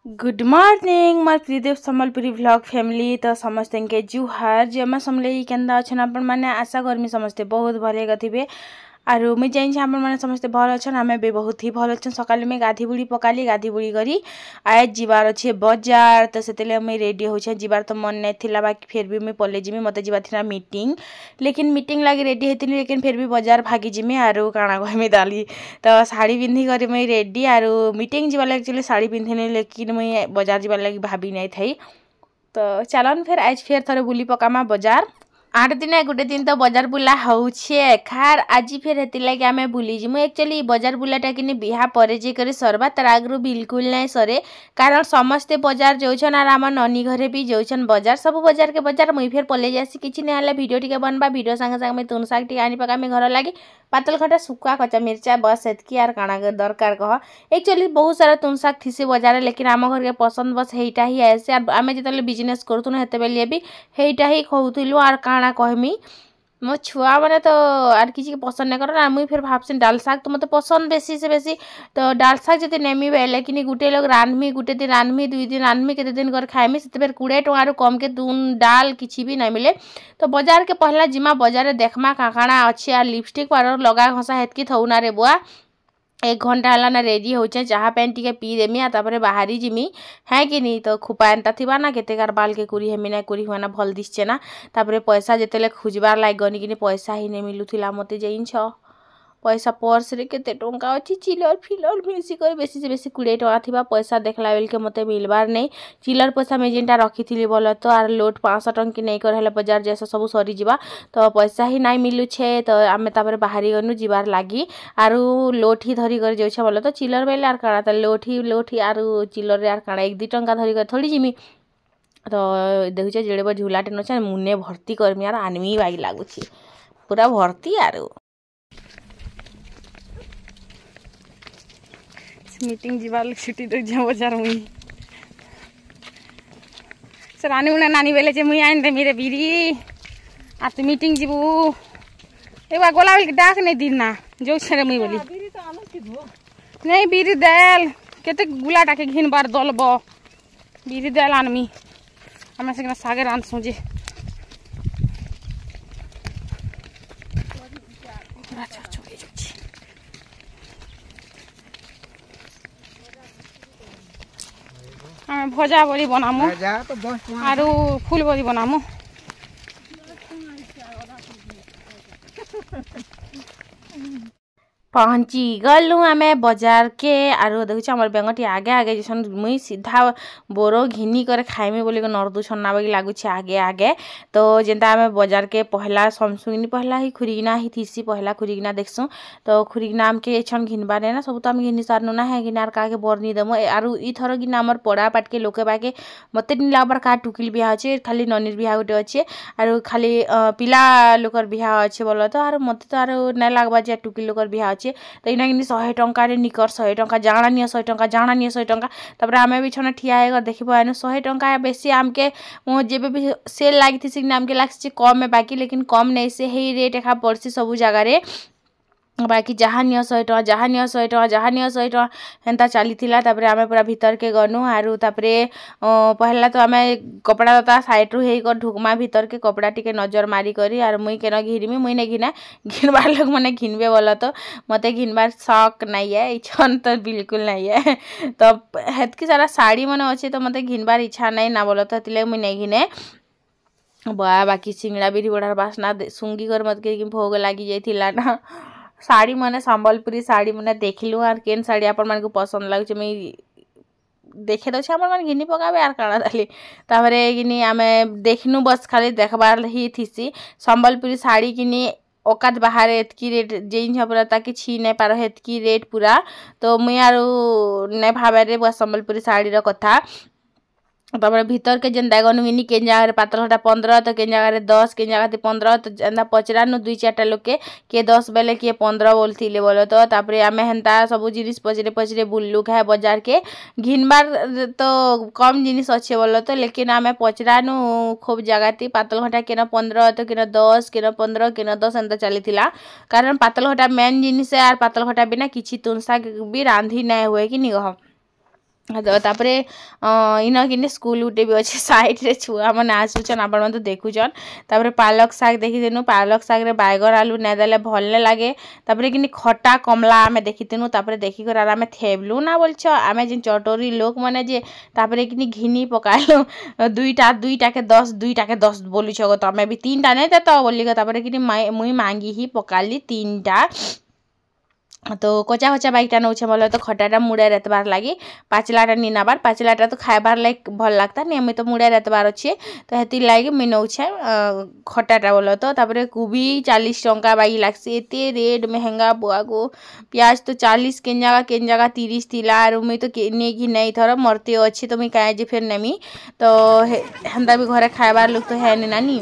Good morning मोर प्रियदेव Sambalpuri vlog family तो समस्त के जुहार जमा समले केन्दा अच्छन आपण माने आशा करमी समस्ते बहुत भले गथिबे आरु मुझे जाइन आपण माने समस्ते भल अच्छन आमे भी बहुत ही भल अच्छन सकाल में गाधी बुड़ी पकाली गाधी बुड़ी करी आज जीवार अच्छे बाजार तो सेतेले मुई रेडी होछे जीवार तो मन नै थिला बाकी फिर भी मुई पले जिमी मते जीवा थिना मीटिंग लेकिन मीटिंग लागी रेडी हेतिनी लेकिन फिर भी बाजार भागी जिमी आरु काଣା कहमी दाली तो साड़ी पिंधि करी मुई रेडी आरु मीटिंग जीवा लागी एक्चुअली साड़ी पिंधिनी लेकिन मुई बाजार जीवा लागी भाभी नै थाई तो चलन फिर आज फिर थरे बुली पकामा बाजार 8 दिन गोटे दिन तो बाजार बुला होछे खार आज फिर हेति लागी आमे बुली जिमु एक्चुअली बाजार बुलाटा किनी बिहा परे जे करे सरबा तर आगरु बिल्कुल नै सरे कारण समस्ते बाजार जोछन आर हम ननी घरे भी जोछन बाजार सब बाजार के बाजार मुई फिर पले जासी किछि नै हला वीडियो टिके बनबा वीडियो संगे संगे में तुन साग टिके आनी पका में घर लागी पातल खटा सुक्का कच्चा मिर्चा बस एतकी आर काଣା दरकार कह एक्चुअली बहुत सारा तुन साग थिसे बाजार लेकिन आम घर के पसंद बस हेइटा ही आसे आमे जतले बिजनेस करथुन हेते बेलिए भी हेइटा ही खौथिलु आर काଣା कहमी मो छुआ माने तो आर किसी के पसंद नहीं कर मुई फिर भाबसिन डाल साग तो मते पसंद बेसी से बेसी तो डाल साग जति नेमी बेले कि गुटे लोग रानमी गुटे दिन रानमी 2 दिन रानमी केते दिन कर खाइमी सेते बेर 20 टका कम के दून डाल किछि भी नहीं मिले तो बाजार के पहला जिमा बाजार देखमा काकाना अच्छे आ लिपस्टिक पाउडर लगा घसा हेतकी थौना रे बुआ 1 घंटा हला ना रेडी होचे चाहा पेन टिके पी देमी आ तापरे बाहरी जिमी है कि नहीं तो खुपा एंता थिबा ना केतेकार बाल के कुरी हेमी ना कुरी हुआ ना भल दिसचे ना तापरे पैसा जेतेले खुजबार लाग गनी कि पैसा ही नहीं मिलुथिला मते जइन छ पैसा पर्स रे केते टंका अछि चिलर फिलर मिसी कर बेसी से बेसी 20 टका थिबा पैसा देखला बेल के मते मिलबार नहीं चिलर पैसा में जेनटा रखिथिली बोल तो आर लोट 500 टंकी नहीं कर हेले बाजार जैसा सब सरी जीवा तो पैसा ही नहीं मिलु छे तो आमे तापर बाहरी गनु जीवार लागी आरु लोट ही धरी कर जाउ छ बोल तो चिलर बेले आर काणा त लोट ही आरु चिलर रे आर काणा 1-2 टंका धरी कर थोड़ी जिमी तो देखु छ जेड़े झुलाटे न छ मुने भर्ती करमी आर आनमी बागी लागु छी पूरा भर्ती आरु मीटिंग जीवार छुट्टी तो जा बाजार मुई सर आनी उना नानी बेले जे मुई आइन दे मेरे बीरी आ तू मीटिंग जीबू एबा गोला बेल डाक नहीं दिन ना जो छरे मुई बोली बीरी तो आनो सिधो नहीं बीरी देल केते गुला टाके घिन बार दलबो बीरी देल आनमी हमरा से सागे रान सोजे आमे भजा बड़ी बनामु आरु फूल बड़ी बनामु पहुँची गलु आमे बाजार के आरु देखु हमर बेंगटी आगे आगे जसन मुई सीधा बोरो घिनी कर खाइमे बोली को नरदु छन्ना बगी लागु छ आगे आगे तो जेंता आमे बाजार के पहला समसुगिनी पहला ही खुरीगिना ही थीसी पहला खुरीगिना देखसु तो खुरीगिना हम के छन घिनबा ने ना सब तो हम घिनी सारनु ना है घिनार का के बरनी दमु आरु ई थरो गिना हमर पड़ा पाट के लोके बाके मते नि लागबर का टुकिल बिहा अछि खाली ननीर बिहा गुटे अछि आरु खाली पिला लोकर बिहा अछि बोल तो आरु मते तो आरु नै लागबा जे टुकिल लोकर बिहा अछि तो इना कि 100 टंका रे निकर 100 टंका जाना निय 100 टंका जाना निय 100 टंका तबरे आमे भी छन ठिया हे देखिबो आनु 100 टंका बेसी आमके मो जेबे भी सेल लागि थि सिग्ना आमके लागछि कम में बाकी लेकिन कम नै से हे रेट एखा पड़सी सब जगह रे बाकी जहाँ निय 100 टका जहाँ निय 100 टका जहाँ निय 100 टका हेंता चली थिला तापरे आमे पूरा भीतर के गनु आरु तापरे पहला तो आमे कपड़ा ता साइड रु हेई कर ढुकमा भीतर के कपड़ा टिके नजर मारी करी आर मुई केन घिरमी मुई ने घिना घिनबार लोग माने घिनबे बोला तो मते घिनबार शौक नहीं है इच्छन तो बिल्कुल नहीं है तो हेतकी सारा साड़ी माने अछि तो मते घिनबार इच्छा नहीं ना बोला तो तिले मुई नहीं घिने बा बाकी सिंगड़ा बिरी बड़ार बासना सुंगी कर मत के भोग लागी जाइथिला ना साड़ी माने संबलपुरी साड़ी माने देखलु आर केन साड़ी आपन मन को पसंद लागछ मैं देखे दो हमर मन घिनी पकाबे आर काणा दाली तापरे गिनी आमे देखनु बस खाली देखबार ही थीसी संबलपुरी साड़ी किनी औकात बाहर एतकी रेट जेइन छपरा ताकि छी नै पारो हेतकी रेट पूरा तो मुई आरो नै भाबे रे बस संबलपुरी साड़ी रो कथा तापर भीतर के जेन दागन मिनी के जगह पातल हटा 15 तो के जगह 10 के जगह 15 तो जेंदा पचरानु 2-4 लोग के 10 बेले के 15 बोलथिले बोलो तो तापरे आमे हेंता सब जिनिस पचरे पचरे बुल्लु खाए बाजार के घिनबार तो कम जिनिस अच्छे बोलो तो लेकिन आमे पचरानु खूब जगह थी पातल हटा के 15 तो के 10 के 15 के 10 एंता चलीथिला कारण पातल हटा मेन जिनिस है आर पातल हटा बिना किछि तुनसा भी रांधी नै हुए कि नि गह तो तापर इन कि स्कूल गुटे भी अच्छे साइड रे छुआ मैंने आसुचन आपण मैंने देखुचन तापर पालक शाग देखीनु पालक शाग रे बैगन आलू नहीं देले भल नहीं लगे तापर कि खटा कमला आम देखीनु तापर देखिकर आम थेबलु ना बोलछ आम जे चटोरी लोक मैंने जे तापर कि घिनी पकालु दुईटा के 10 बोलुछ तमें भी 3टा नहीं देता बोलिक तापर कि मुई मांगी ही पकाली 3टा तो कचा कचा बाइकटा नौ बोले तो खटाटा मुड़े रेतबार लगी पाचलाटा नी नबार पाचलाटा तो खाबार लाइक भल लगता नियमित तो मुड़े रेतबार अच्छे तो हेती लगे मुई नौछे खटाटा बोलो तो तापर कोबी 40 टंका बाई लागसी एते रेट महंगा बुआ को प्याज तो 40 केन जगह 30 थिला आर मुई तो नहीं कि नहीं थर मरते अच्छी तो मुई काहे जे फिर नेमी तो हेन्ता भी घरे खाबार लोग तो है नानी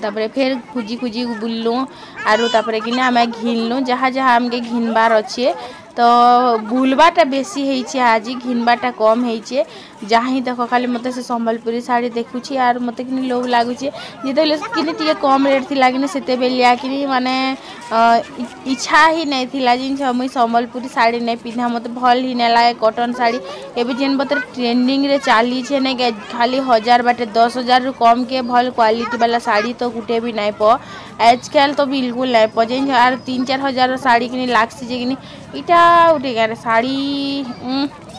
तापर फिर खुजी बुललु आरु तापर कि आम घिनलु जहाँ जहाँ आमके घिनबार अच्छे तो बुलबाटा बेसी है आज घिनबाटा कम है जहाँ ही देख खाली मत से संबलपुरी शाढ़ी देखुची आर मत कि लोभ लगुच जिते कम रेट थी कि से बेलिया कि माने इच्छा ही नहीं थिला जिन मुई संबलपुरी शाढ़ी नहीं पिंधा मत भल ही नहीं लगे कॉटन शाढ़ी एवं जेन बतर ट्रेंडिंग रे चली छे नहीं खाली 1000 बाटे 10,000 रु कम के भल क्वालिटी वाला शाढ़ी तो गुटे भी नहीं प आजकल तो बिल्कुल नहीं प जेन आर 3-4 हजार शाढ़ी कि लागसी जे कि इटा उठे गारे शाढ़ी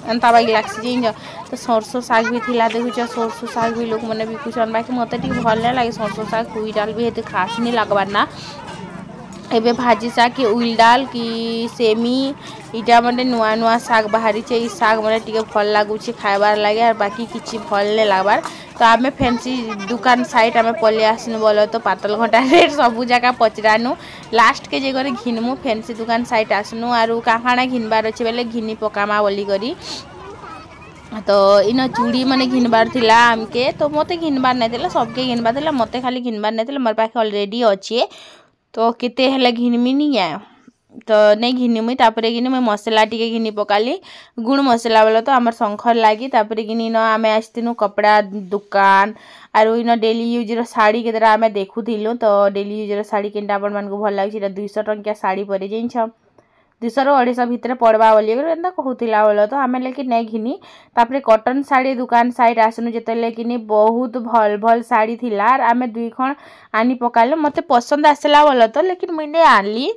एंता बाकी लागसी जेन तो सरसों साग भी थिला देखुच सरसों साग भी लोक मैंने बिकुचन बाकी मत भल नहीं लगे सरसों साग कुई डाल भी हेते खास नहीं लगवार ना एबे भाजी साग कि उल डाल कि सेमी इटा मैंने नुआ नुआ साग बाहरी चे साग मैंने टी भल लगुच खाबार लगे और बाकी किसी भल नहीं लगवार तो आम फैंसी दुकान साइड आम पलि आसनु बोलो तो पातल घंटा रेट सबू जगह पचरानु लास्ट के जगह घिनमु फैंसी दुकान साइड आसनु आरु काकाणा घिनबार अच्छे बेले घिनी पकामा बोली करी तो इन चूड़ी मैंने घिनबार थिला आमके तो मत घिनबार नहीं थिला सबके घिनबार थिला मते खाली घिनबार नहीं थिला मोर पाखे ऑलरेडी अच्छे तो केते हेले घिनमी नहीं आए तो नहीं घिनी मुई तापर कि मुई मसला टी घिनी पकाली गुण मसला बोलो तो आमर शंखर लगी तापर कि इन आम आसनु कपड़ा दुकान आर इन डेली यूजर शाढ़ी के आम देखुलु तो डेली यूजर शाढ़ी केनटा आपण मानकु भल लागी 200 टंकिया शाढ़ी परे जाइन 200 ରୁ 250 भितर पड़वा बोली एंता कहूला बोलो तो आम लेकिन नहीं घिनी तापर कॉटन शाढ़ी दुकान साइड आसनु जिते कि बहुत भल भल शाढ़ी थिला आम 2 खण आनी पकालु मते पसंद आसला बोलो तो लेकिन मुई नहीं आनली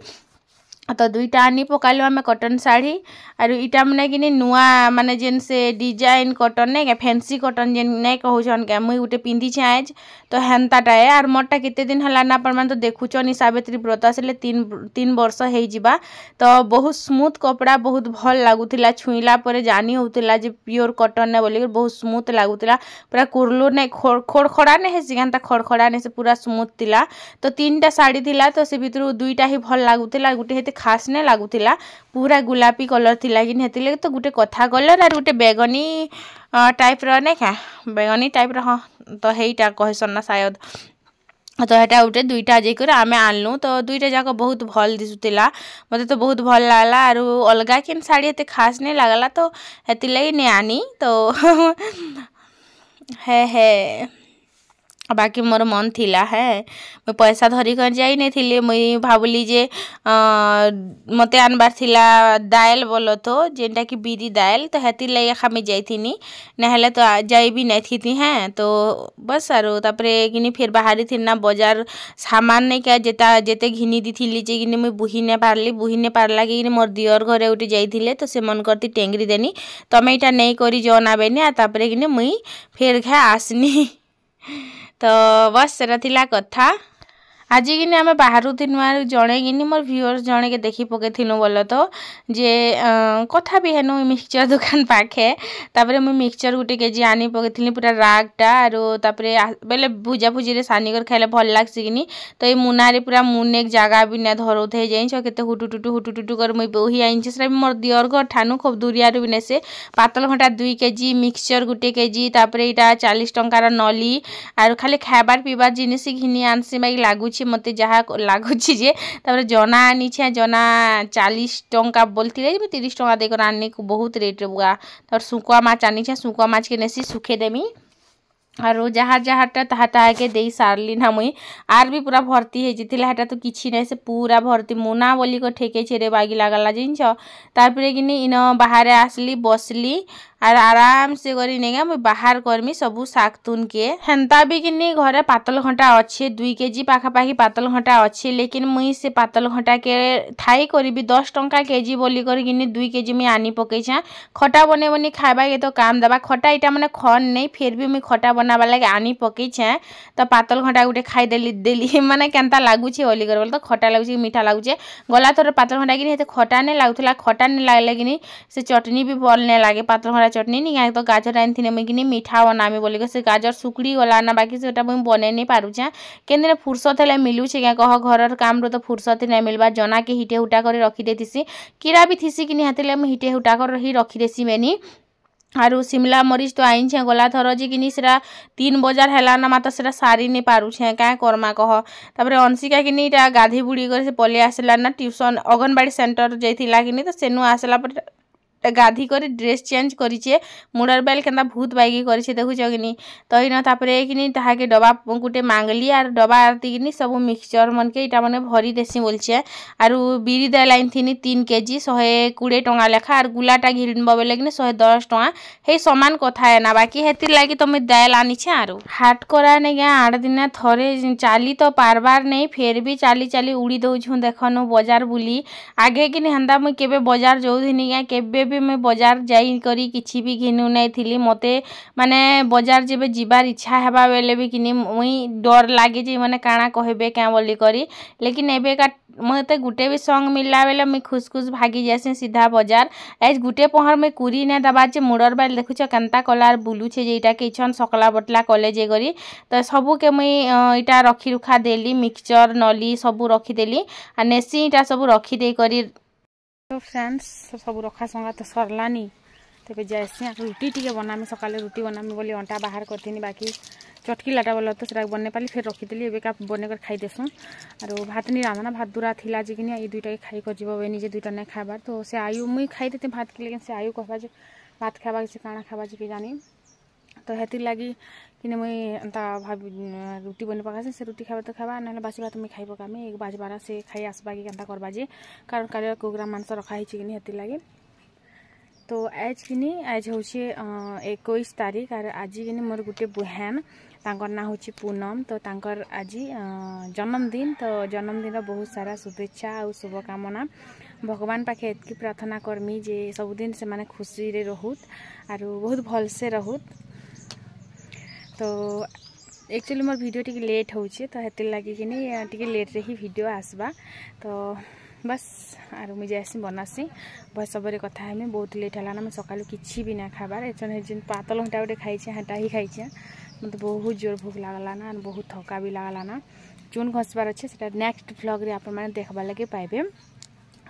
तो 2टा आनी पकालु आम कॉटन शाढ़ी आर इटा मैंने कि नुआ माने जेन से डिजाइन कॉटन नहीं क्या फैंसी कॉटन जेन नहीं कहून क्या मुई गोटे पिंधि आज तो हेन्ताटा है आर मोरटा केते दिन हला ना अपन तो देखुचन सावित्री व्रत आसले 3 वर्ष हो जिबा तो बहुत स्मूथ कपड़ा बहुत भल लगुला छुईला पर जानी होउतिला जे प्योर कॉटन ने बोली बहुत स्मूथ लगुला पूरा कुरलू नहीं खड़खड़ा नहीं है सिगानता खड़खड़ा नहीं से पूरा स्मूथ थिला तो 3टा शाढ़ी थिला तो से भितर 2टा ही भल लगुला गोटे हेते खास नहीं लगुला पूरा गुलापी कलर थिला कि हेतिले तो गोटे कथा कलर आर गोटे बेगनी टाइप रो नहीं क्या बेगनी टाइप रो हाँ तो हेटा कहसन ना शायद तो हेटा गोटे 2टा जाकर आम आनलु तो 2टा जाक बहुत भल दिशुला मत तो बहुत भल लगला आर अलगा केन शाढ़ी एते खास नहीं लगला तो हेतिले नहीं आनी तो है बाकी मोर मन थिला है मैं पैसा धरी कर जाई नहीं थिले मुई भाबुली जे मते आनबार थिला दाल बोलो तो जेनटा कि बीरी दाल तो हेती लगे खामी जाइथिनी नहले तो जाई भी नहीं थी हैं तो बस आरो तापरे किनी फिर बाहरी थी ना बाजार सामान नहीं क्या जेता जेते घिनी दी थिली जे किनी मुई बुही ने पारला कि मोर दियर घरे उठी जाइथिले तो से मन करती टेंगरी देनी तमे इटा नहीं करी जनाबेनी आ तापरे किनी मुई फिर घा आसनी तो बस सेटा थिला कथा आज कि आम बाहर थी जड़े कि मोर व्यूअर्स जड़े के देखी पकई थी बोल तो जे कथा भी हेनु मिक्सचर दुकान पाखे तापर मुई मिक्सचर गोटे केजी आनी पकई पूरा रागटा आर तापर बेले भुजा भुजी सानी कर खाइले भल लागसी कि तो ये मुनारे पूरा मुने जगह भी ना धरो थे जाइछ के हुटुटुटु कर मुई बोही आइछ से मोर दियर घर ठानु खूब दूरिया भी नहीं से पातल घंटा 2 केजी मिक्सचर गोटे केजी तापर यहाँ 40 टंकार नली आर खाली खाबार पीबार जिनिस घिनी आनसी बाई लगुच मते जहाँ लगुच जे तापर जना आनी जना 40 टंका बोलते 30 टंका देकर आने को बहुत रेट बुआ तापर सुकुआ माछ आनी सुकुआ माछ के नेसी सुखे देमी और जहाँ जहाँटा ताहा के दे सारली ना मुई आर भी पूरा भर्ती होता तो किसी नहीं से पूरा भर्ती मुना बोली को ठेके छेरे बागी लागला जिनछ तारपरे कि इन बाहर आसली बसली आर आराम से करी नेगा मुई बाहर करमी सबू शाग तुन के हेन्ता भी किनी घरे पातल घंटा अच्छे 2 केजी पाखापाखि पातल घंटा अच्छे लेकिन मुई से पातल घंटा के ठाई करी 10 टंका केजी बोली कर किनी 2 केजी मुई आनी पकईछा खटा बने बनी खाइबा के तो काम दबा खटा इटा माने खन नहीं फिर भी मुई खटा बनाबा लगे आनी पकईछा तो पातल घंटा गुटे खाई देली माने केनता लागुछे बोली कर बोल तो खटा लागुछे मीठा लागुछे गला थोर पातल घंटा किनी हेते खटा नहीं लागुथला खटा नहीं लागले किनी से चटनी भी भल नहीं लागे पातल घंटा चटनी नहीं तो गाजर आनी मुझे कि मीठा बनामी बोलिक से गाजर सुकड़ी गला ना बाकी से मुझे बन नहीं पारुछे केन फुर्सत है मिलूचे क्या कह घर काम रो तो फुर्सत नहीं मिलवा जना के हिटे हुटा कर रखी देसी कीड़ा भी थीसी कि निहाते मुझे हिटे हुटा कर ही रखी देसी मेनी आरु शिमला मरीच तो आइन छे गला थर जे कि 3 बजार है ना मात से सारी नहीं पारुछे क्या करमा कह तापर अंशिका कि गाधी बुड़ी कर से पलि आसला ना ट्यूशन अंगनवाड़ी सेंटर जाइला कि तो सेनु आसला पर गाधी कर ड्रेस चेंज करिछे मुडर बेल केनता भूत बाइगी करिछे देखुछ कि तो इन तापर कि ताहाके डबा गुटे मांगली आर डबा आरती कि सब मिक्सचर मन के इटा माने भरी देसी बोलछे आरु बिरी दे लाइन थी 3 केजी 120 टंका लेखा आर गुलाटा घिनब बेले कि 110 टंका हे समान कथा है ना बाकी हेतिर लागी तो मैं दाल आनी छे आरु हाट करा ने गया 8 दिन थरे चाली तो पारबार नहीं फिर भी चाली चाली उड़ी दउछु देखनु बाजार बुली आगे कि हंदा मुई केबे बाजार जोउथिनी गया केबे भी मैं बाजार जाई करी किछि भी घिनु नहीं थिली मते माने बाजार जेबे जीवार इच्छा हेबा बेले भी किनी मुई डर लागे जे माने काना कहबे क्या बोली करी लेकिन एबे का मते गुटे भी संग मिलला बेले मैं खुश खुश भागी जासे सीधा बाजार आज गुटे पहर में कुरी ने दबा जे मुडर बाल देखुछ केनता कलार बुलुछे जेटा के इछन सकला बटला कॉलेज करी तो सबू के मुई इटा रखी रुखा देली मिक्सचर नली सबू रखी देली आ नेसी इटा सबू रखी दे करी तो फ्रेंड्स सब रखा संगा तो सरलानी तेज जाए रुटी टी बनामी सका रुटी बनामी बोली अंटा बाहर करती बाकी चटकी लाटा बोला तो सेटा बन पाली फिर रखीदी एवं बनकर खाई देसुँ और भात नहीं रांधना भात दूरा थिला जे कि ये दुईटा खाई कर जीव निजे दुईटा नहीं खाबार तो से आयु मुई खाई देती भात के लेकिन से आयु कहबा जे भात खाबा से काଣା खाबा जे कि जानी तो हेतिर लगी कि मुई एंता भाव रुटी बन पकासी से रुटी खाबा तो खाबा ना बासी भात मुई खाई पकामी 1 बाजबारा से खाई आसबा कि केनता करबा जे कारण काले कुकुरा मांस रखा है कि हेतिर लगी तो आज कि आज हूँ 21 तारीख और आज कि मोर गुटे बहन तांकर ना हूँ पूनम तो तांकर आज जन्मदिन तो जन्मदिन बहुत सारा शुभेच्छा और शुभकामना भगवान पाखे एतकी प्रार्थना करमी जे सबुदिन से माने खुशी रे रहुत और बहुत भल से रहुत तो एक्चुअली मोर वीडियो टी लेट होचे तो हेतिर लगी कि टी लेट रे ही वीडियो आसबा तो बस आर मुझे ऐसी बनासी बस सबरे कथा है मैं बहुत लेट है मैं सकालू किसी भी ना खाबार एजन पातल घंटा गोटे खाई हेटा ही खाई मत बहुत जोर भूख लगला ना बहुत थका भी लगला ना चून घसबार अच्छे से नेक्स्ट व्लॉग रे आप देखा लगे पाइबे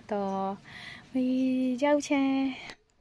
तो जाऊ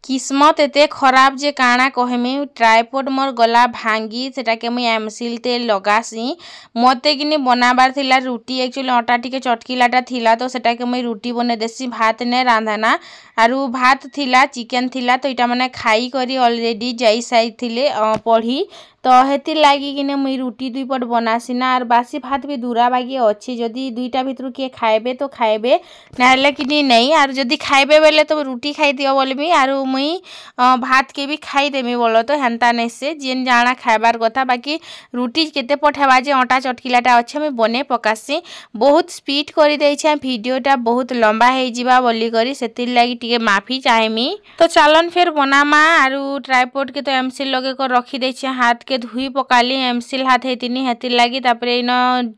किस्मत एते खराब जे काना कहमी ट्राइपॉड मोर गला भांगी सेटा के मुई एमसिल तेल लगासी मते किनी बनाबार थिला रुटी एक्चुअली आटा टिके चटकीलाटा थिला तो सेटा के मुई रुटी बने देसी भात ने रांधाना आरु भात थिला चिकन थिला तो इटा माने खाई करी ऑलरेडी जाई साई थिले पढ़ी तो हेतिर लगी कि मुई रुटी 2 पट बनासी ना और बासी भात भी दूरा बागी अच्छी जदि दुईटा भितर किए खाइबे तो खाइबे ना कि नहीं और जदि खाइबे बेले तो रुटी खाई दियो बोलमी और मुई भात के भी खाई देमी बोलो तो हेन्ता नहीं से जेन जाना खाइबार कथा बाकी रुटी केते पठेबा जे आटा चटकीलाटा अच्छे मुई बने पकासी बहुत स्पीड कर देछे वीडियोटा बहुत लंबा हो जिबा बोली करी सेतिर लागी टिके माफी चाहेमी तो चलन फिर बनामा और ट्राइपॉड के तो एमसिल लगे कर रखी देछे हाथ के धुई पकाली एमसिल हाथ हेतिनी हेतिर लगी तापर इन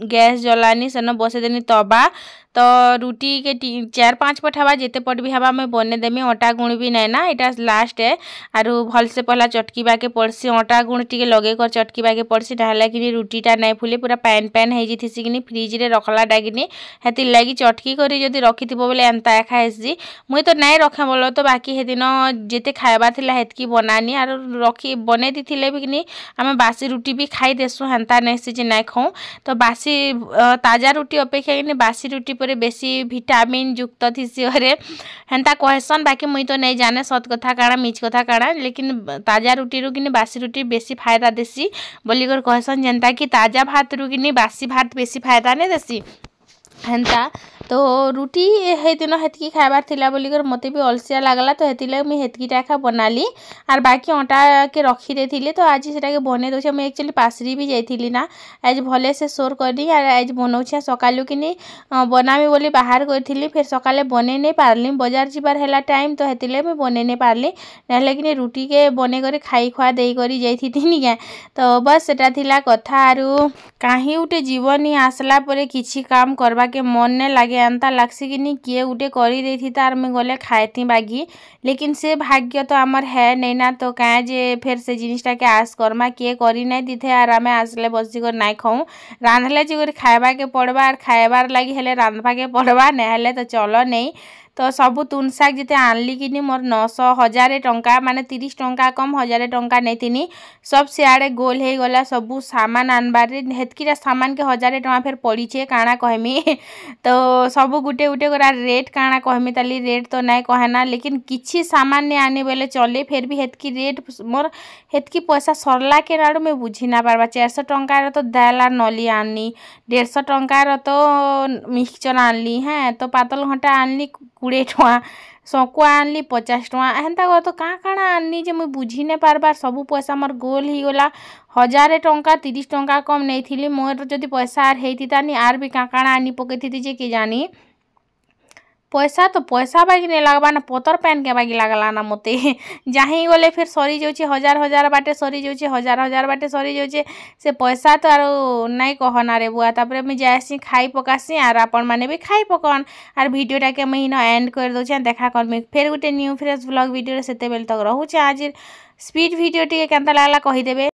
गैस जलानी सेन बसे देनी तबा तो रुटी के 4-5 पट हवा जिते पट भी हवा मैं बने देमी आटा गुण भी नहीं ना इटा लास्ट है और भल से पहला चटकीबा के पड़सी आटा गुण टी लगे कर चटकीबा के पड़सी ढाला कि रुटीटा नहीं फुले पूरा पैन पैन हो जाती कि फ्रिज रे रखला डागिनी हेतिर लगी चटकी करी जदि रखी बोले एंता एका हेसी मुई तो नहीं रखे बोलो तो बाकी हेदिन जिते खाइबा थिला हेतकी बनानी और रखी बने दी भी कि आम बासी रुटी भी खाई देसु हेन्ता नहीं से नहीं खाऊँ तो बासी ताजा रुटी अपेक्षा कि बासी रुटी बेसी विटामिन युक्त थी हेन्ता कहसन बाकी मुई तो नहीं जाने सत कथा काना मिछ कथा काना लेकिन ताजा रुटी रू कि बासी रुटी बेसी फायदा देसी बोलिकर कहसन जेनता कि ताजा भात रू कि बासी भात बेसी फायदा नहीं देसी हेन्ता तो रुटी हे दिन हेतकी खाइबार थिला बोली कर मते भी अलसिया लागला तो हेतिले मुई हेतकीटा एखा बनाली आर बाकी आटा के रखी देथिली तो आज सेटा के बने दोछे मुई एक्चुअली पासरी भी जाइथिली ना आज भले से सोर करनी आर आज बनौछे सकालु किनी बनामी बोली बाहर करथिली फिर सकाले बने नै पारली बाजार जिबार हैला टाइम तो हेतिले मुई बने नै पारली नहले किनी रुटी के बने करे खाई खुआ देई करी जाइथितिनी के तो बस सेटा थिला कथा आरु काहे उटे जीवनी आसला परे किछि काम करबा के मन ने लागे एंता लागसी कि किए उटे करी देथी तार में गले खाएती बागी लेकिन से भाग्य तो आमर है नहीं ना तो क्या जे फिर से जिनिसटा के आस करमा किए करी नहीं दीथे आर आम आसले बसी कर नाई खाऊँ रांधले जी खाइबा के पड़वा आर खाइबार लगी हेले रांधबा के पड़वा नहले तो चलो नहीं तो सबू तुन शाग जिते आनली कि मोर 900 1000 टंका माने 30 टंका कम 1000 टंका नहीं सब सियाड़े गोल हो गला सबू सामान आनबार हेतकीटा सामान के 1000 टंका फिर पड़ीचे काଣା कहमी तो सबू गुटे गुटे करा रेट काଣା कहमी ताली रेट तो नहीं कहना लेकिन किछि सामान नहीं आनी बोले चले फिर भी हेतकी रेट मोर हेतकी पैसा सरला के नाड़ू मैं बुझी ना पारबा 400 टंकार तो दाल आर नली आनली 150 टंकार तो मिक्सचर आनली हैं तो पातल घंटा आनली 20 टଙ୍କା सकुआ आनली 50 टଙ୍କା हेन्ता तो काँ काଣା आनली जे मुई बुझी नहीं पारबार सबू पैसा मोर गोल ही गला 1000 टंका 30 टंका कम नहीं थी मोर जदि पैसा आर हेतितानी आर भी काँ काଣା आनी पकेथी जे कि जानी पैसा तो पैसा बागी नहीं लगवा ना पतर पैन के बागी लगला ना मते जहीं गले फिर सरी जाऊे 1000 बाटे सरी जाऊे 1000 बाटे सरी जाऊे से पैसा तो आरो नहीं कहना रे बुआ तापर मुझे जासी खाई पकासी आर आपण माने भी खाई पकन आर वीडियोटा के मुझे एंड कर दूचे देखा करमी फिर गोटे न्यू फ्रेश व्लॉग वीडियो से बेल तक रोचे आज स्पीड वीडियो टी केनता लागला कहीदेवे।